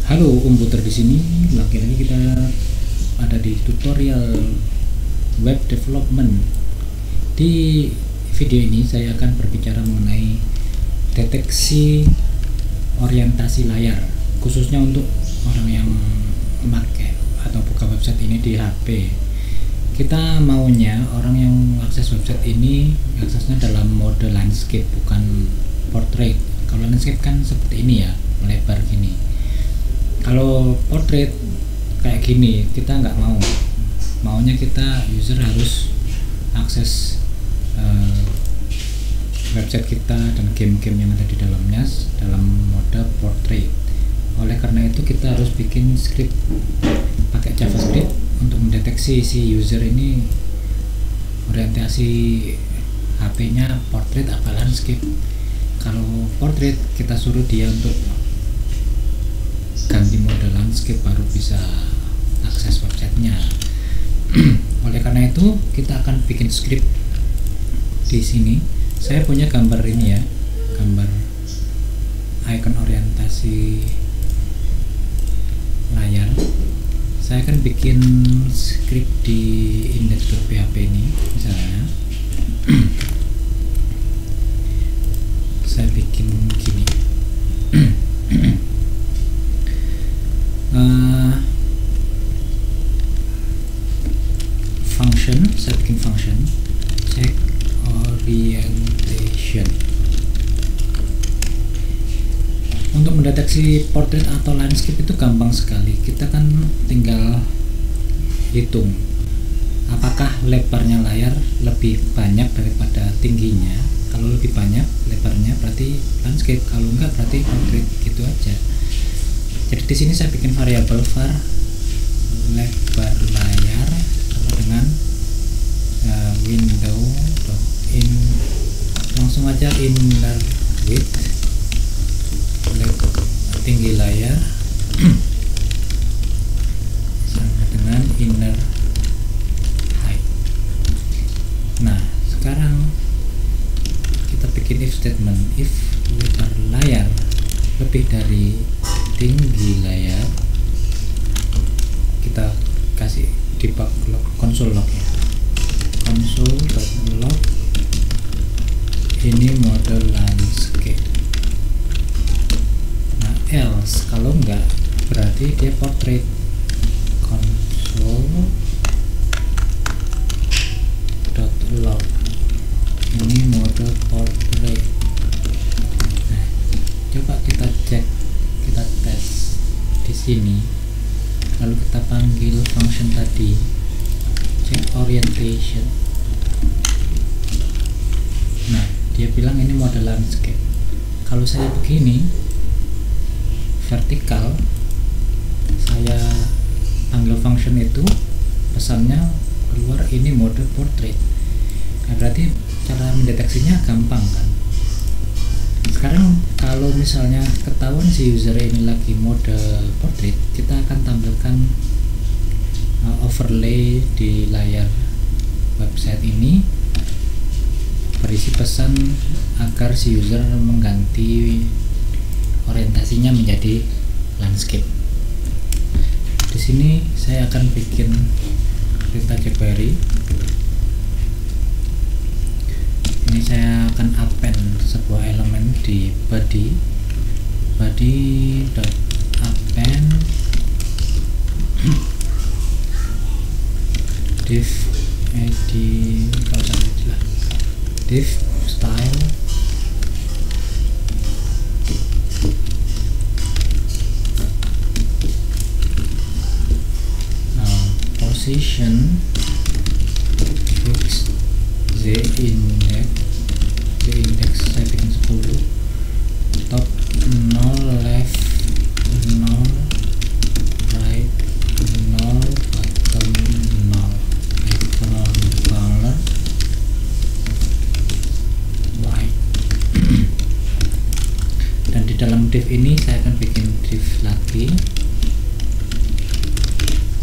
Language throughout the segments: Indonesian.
Halo, Puter di sini. Lagi-lagi kita ada di tutorial web development. Di video ini saya akan berbicara mengenai deteksi orientasi layar, khususnya untuk orang yang memakai atau buka website ini di HP. Kita maunya orang yang akses website ini aksesnya dalam mode landscape, bukan portrait. Kalau landscape kan seperti ini ya, melebar gini. Kalau portrait kayak gini kita nggak maunya kita user harus akses website kita dan game-game yang ada di dalamnya dalam mode portrait. Oleh karena itu kita harus bikin script pakai JavaScript untuk mendeteksi si user ini orientasi HP-nya portrait apa landscape. Kalau portrait kita suruh dia untuk ganti mode landscape baru bisa akses websitenya. Oleh karena itu kita akan bikin script di sini. Saya punya gambar ini ya, gambar icon orientasi layar. Saya akan bikin script di index.php ini misalnya. Saya bikin gini. Function, saya bikin function check orientation untuk mendeteksi portrait atau landscape. Itu gampang sekali, kita kan tinggal hitung apakah lebarnya layar lebih banyak daripada tingginya. Kalau lebih banyak lebarnya berarti landscape, kalau enggak berarti portrait, gitu aja. Jadi di sini saya bikin variabel var lebar layar dengan window.in, langsung aja inner width, tinggi layar sama dengan inner height. Nah sekarang kita bikin if statement. If lebar layar lebih dari tinggi layar, kita kasih debug log, console log ya, console.log ini mode landscape. Nah else kalau enggak berarti dia portrait, console.log ini mode portrait. Nah, coba kita cek, kita tes di sini, lalu kita panggil function tadi check orientation. Nah dia bilang ini mode landscape. Kalau saya begini vertikal, saya panggil function itu, pesannya keluar ini mode portrait. Nah, berarti cara mendeteksinya gampang kan. Sekarang kalau misalnya ketahuan si user ini lagi mode portrait, kita akan tampilkan overlay di layar website ini berisi pesan agar si user mengganti orientasinya menjadi landscape. Di sini saya akan bikin perintah jQuery. Ini saya akan append sebuah elemen di body.append div div style position fix z index saya bikin 10, top 0, left 0, right 0, bottom 0, background color white. Dan di dalam div ini saya akan bikin div lagi,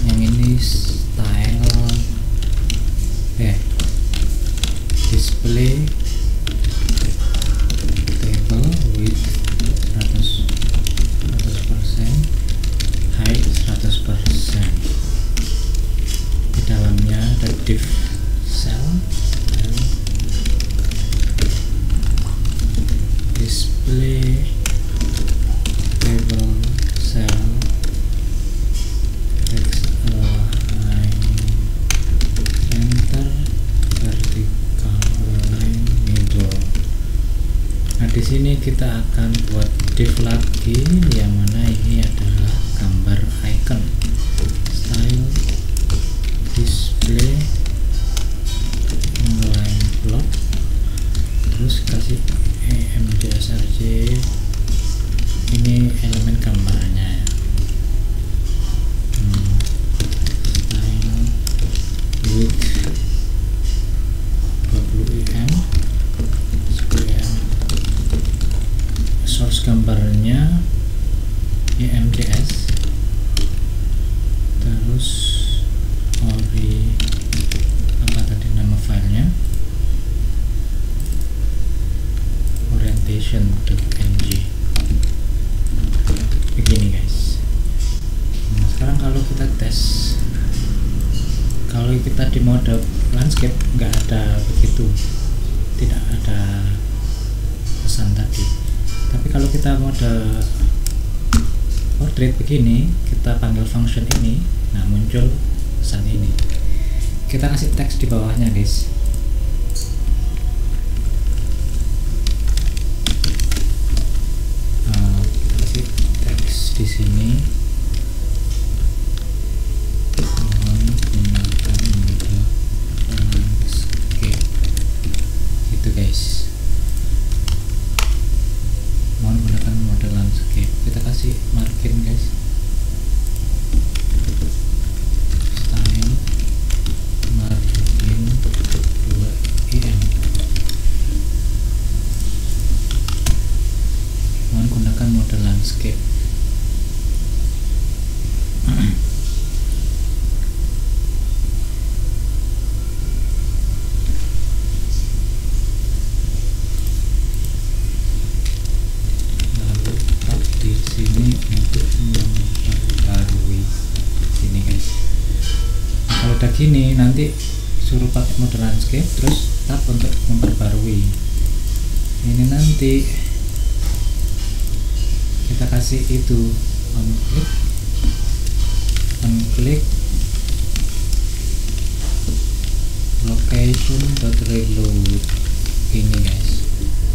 yang ini style display table with 100% sini kita akan buat div lagi, yang mana ini adalah gambar icon, style display inline block, terus kasih emjsrj, ini elemen gambarnya ya. Style width 20 em, source gambarnya EMJS, terus ori apa tadi nama filenya, orientation.ng. Begini guys. Nah, sekarang kalau kita tes, kalau kita di mode landscape nggak ada begitu, tidak ada pesan tadi. Tapi kalau kita mode portrait begini, kita panggil function ini, nah muncul pesan ini. Kita kasih teks di bawahnya guys. Kita kasih teks di sini. Mohon gunakan mode landscape. Gitu guys. Mohon gunakan mode landscape. Kita kasih margin guys, style margin 2 em. Mohon gunakan mode landscape. Sini untuk memperbarui sini guys. Nah, kalau udah gini nanti suruh pakai mode landscape, terus tab untuk memperbarui. Ini nanti kita kasih itu on click location.reload ini guys.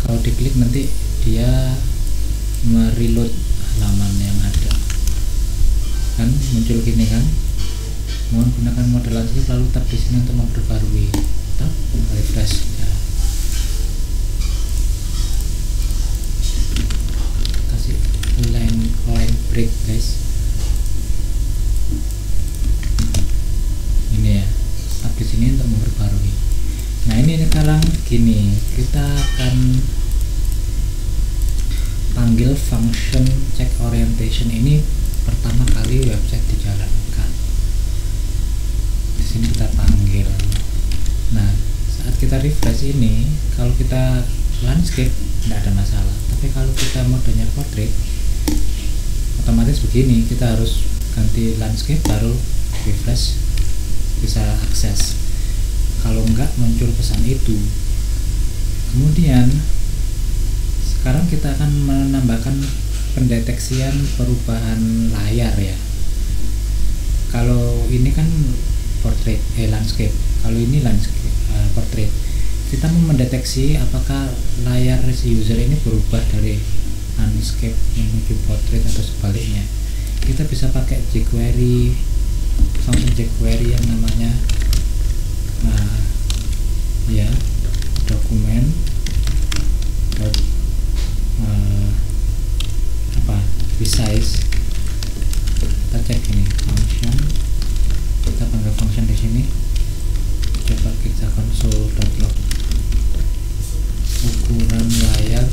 Kalau diklik nanti dia mereload halaman yang ada, kan muncul gini kan. Mohon gunakan mode landscape, lalu tab di sini untuk memperbarui, tab refresh ya. Kasih line break guys, ini ya, tab di sini untuk memperbarui. Nah ini sekarang gini, kita akan panggil function check orientation ini pertama kali website dijalankan. Di sini kita panggil. Nah, saat kita refresh ini, kalau kita landscape tidak ada masalah. Tapi kalau kita modenya portrait, otomatis begini, kita harus ganti landscape baru refresh bisa akses. Kalau enggak muncul pesan itu. Kemudian sekarang kita akan menambahkan pendeteksian perubahan layar ya. Kalau ini kan portrait landscape, kalau ini landscape portrait, kita mau mendeteksi apakah layar si user ini berubah dari landscape menuju portrait atau sebaliknya. Kita bisa pakai jQuery, function jQuery yang namanya ya dokumen resize. Kita cek ini function, kita panggil function di sini. Coba kita console.log, ukuran layar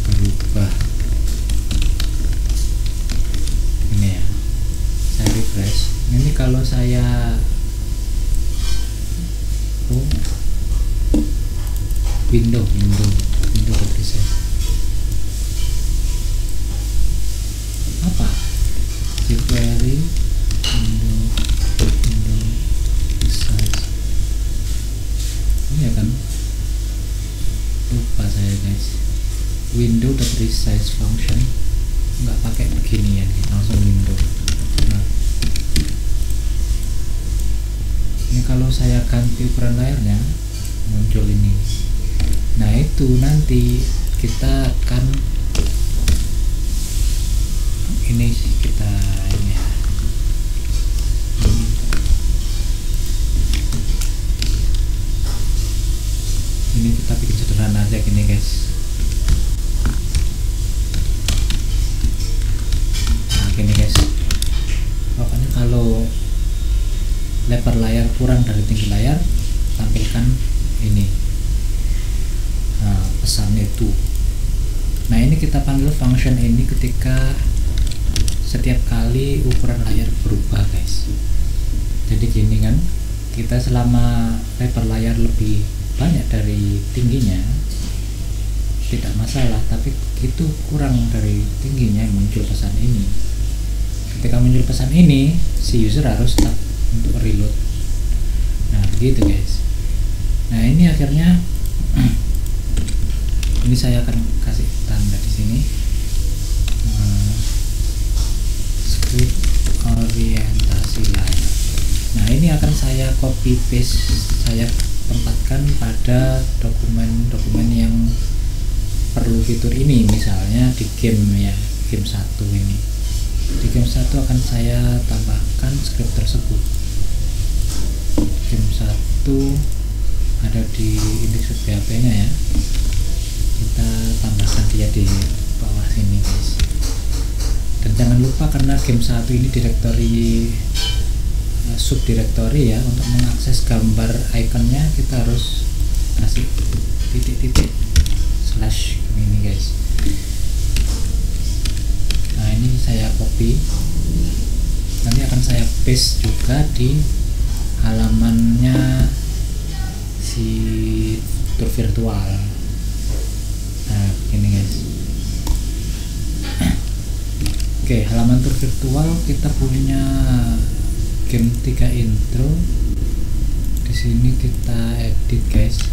berubah. Ini ya, saya refresh. Ini kalau saya window resize. Apa? jQuery window resize. Ini ya kan? Lupa saya guys. Window.resize function nggak pakai beginian, langsung window. Nah, ini kalau saya ganti ukuran layarnya muncul ini. Nah itu nanti kita akan ini kita ini ya, ini kita bikin sederhana aja gini guys. Nah gini guys, pokoknya kalau lebar layar kurang dari tinggi layar, tampilkan ini pesan itu. Nah ini kita panggil function ini ketika setiap kali ukuran layar berubah guys. Jadi gini kan, kita selama lebar layar lebih banyak dari tingginya tidak masalah, tapi itu kurang dari tingginya muncul pesan ini. Ketika muncul pesan ini, si user harus tap untuk reload. Nah begitu guys. Nah ini akhirnya ini saya akan kasih tanda di sini, script orientasi layar. Nah ini akan saya copy paste, saya tempatkan pada dokumen-dokumen yang perlu fitur ini. Misalnya di game ya, game 1 ini. Di game 1 akan saya tambahkan script tersebut. Game 1 ada di indeks PHP nya ya, kita tambahkan dia di bawah sini guys. Dan jangan lupa, karena game 1 ini direktori subdirektori ya, untuk mengakses gambar ikonnya kita harus kasih titik-titik slash ini guys. Nah ini saya copy, nanti akan saya paste juga di halamannya si tour virtual. Nah ini guys. Oke, halaman tour virtual kita punya game 3 intro. Di sini kita edit guys.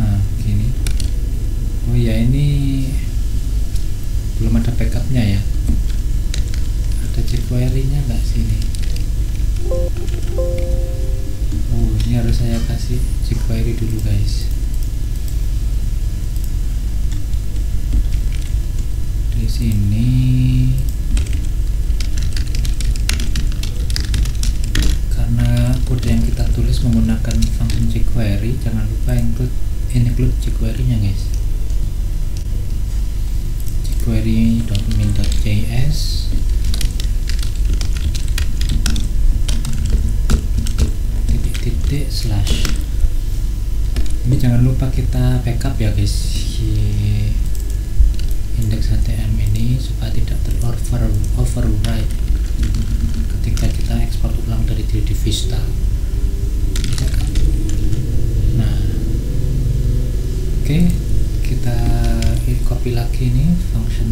Nah gini. Oh ya, ini belum ada backupnya ya. Ada jQuery nya nggak sini? Oh ini harus saya kasih jQuery dulu guys. Di sini karena kode yang kita tulis menggunakan function jQuery, jangan lupa include jQuery-nya guys. jQuery.min.js titik slash. Ini jangan lupa kita backup ya guys, indeks HTML ini supaya tidak overwrite ketika kita ekspor ulang dari 3D Vista. Nah oke, kita copy lagi nih function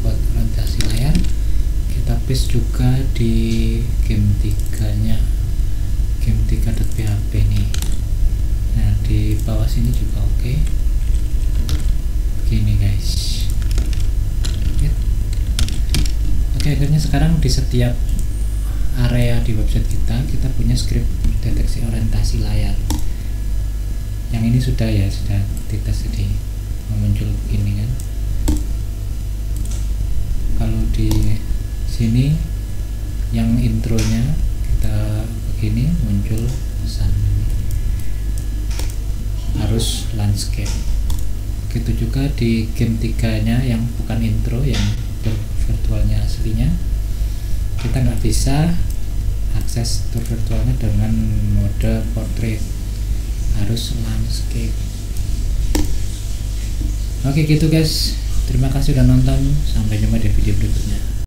buat orientasi layar, kita paste juga di game 3 nya, game 3.php nih. Nah di bawah sini juga oke. Begini guys. Oke, akhirnya sekarang di setiap area di website kita punya script deteksi orientasi layar. Yang ini sudah ya, sudah dites, jadi muncul begini kan. Kalau di sini yang intronya kita begini, muncul pesan harus landscape. Begitu juga di game 3 nya yang bukan intro, yang virtualnya aslinya, kita nggak bisa akses tour virtualnya dengan mode portrait, harus landscape. Oke gitu guys, terima kasih udah nonton, sampai jumpa di video berikutnya.